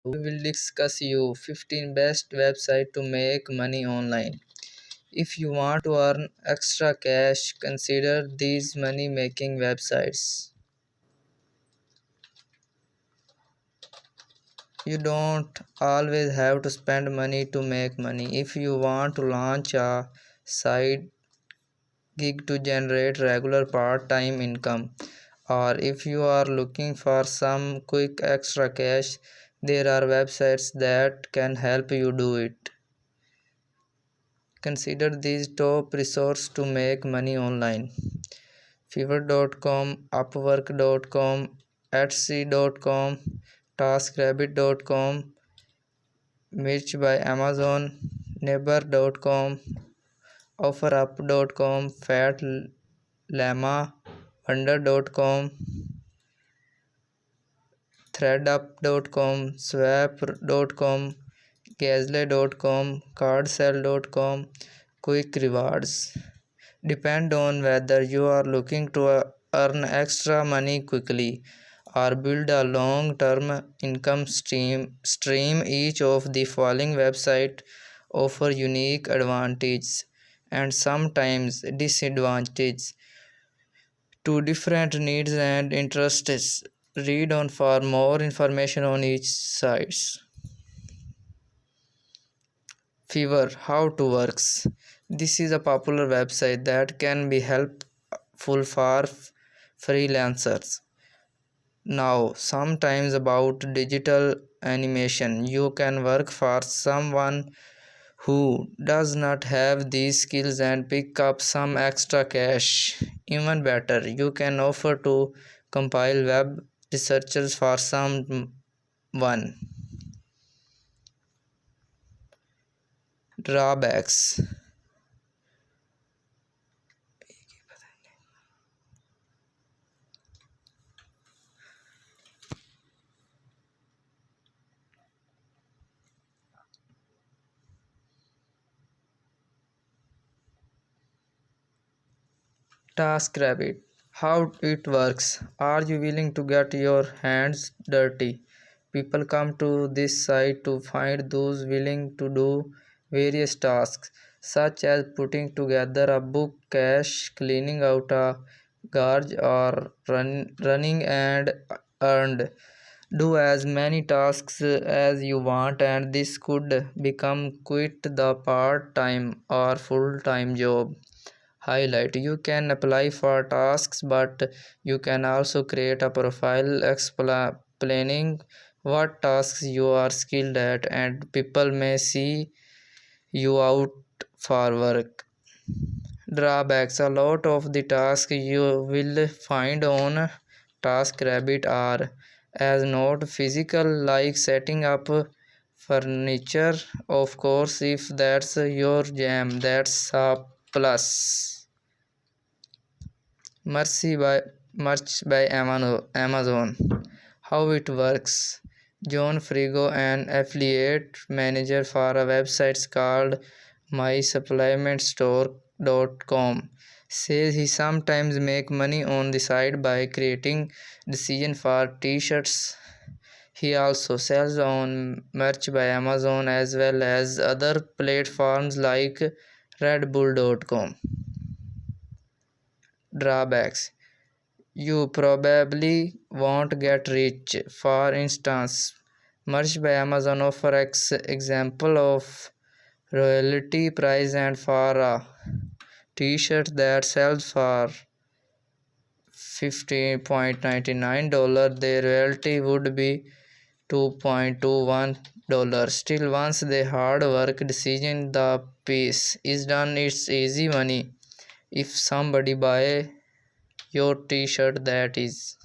we will discuss you 15 best website to make money online. If you want to earn extra cash, consider these money making websites. You don't always have to spend money to make money. If you want to launch a side gig to generate regular part-time income, or if you are looking for some quick extra cash, there are websites that can help you do it. Consider these top resources to make money online: Fiverr.com, Upwork.com, Etsy.com, TaskRabbit.com, Mirch by Amazon, Neighbor.com, OfferUp.com, Fat Llama, Wonder.com, ThreadUp.com, Swap.com, Gazelle.com, Cardsell.com. Quick rewards depend on whether you are looking to earn extra money quickly or build a long-term income stream. Each of the following websites offer unique advantages and sometimes disadvantages to different needs and interests. Read on for more information on each site. Fiverr, how to works. This is a popular website that can be helpful for freelancers. Now, sometimes about digital animation. You can work for someone who does not have these skills and pick up some extra cash. Even better, you can offer to compile web researchers for someone. Drawbacks. TaskRabbit. How it works. Are you willing to get your hands dirty? People come to this site to find those willing to do various tasks, such as putting together a book, cache, cleaning out a garage, or running and earned. Do as many tasks as you want, and this could become quite the part time or full time job. Highlight: you can apply for tasks, but you can also create a profile explaining what tasks you are skilled at, and people may see you out for work. Drawbacks: a lot of the tasks you will find on TaskRabbit are as not physical, like setting up furniture. Of course, if that's your jam, that's a plus. Merch by Amazon. How it works. John Frigo, an affiliate manager for a website called mysupplementstore.com, says he sometimes make money on the site by creating design for t-shirts. He also sells on Merch by Amazon as well as other platforms like redbull.com. Drawbacks: you probably won't get rich. For instance, Merch by Amazon offers example of royalty price, and for a t-shirt that sells for $15.99, their royalty would be $2.21. Still, once the hard work decision the piece is done, it's easy money. If somebody buy your t-shirt, that is.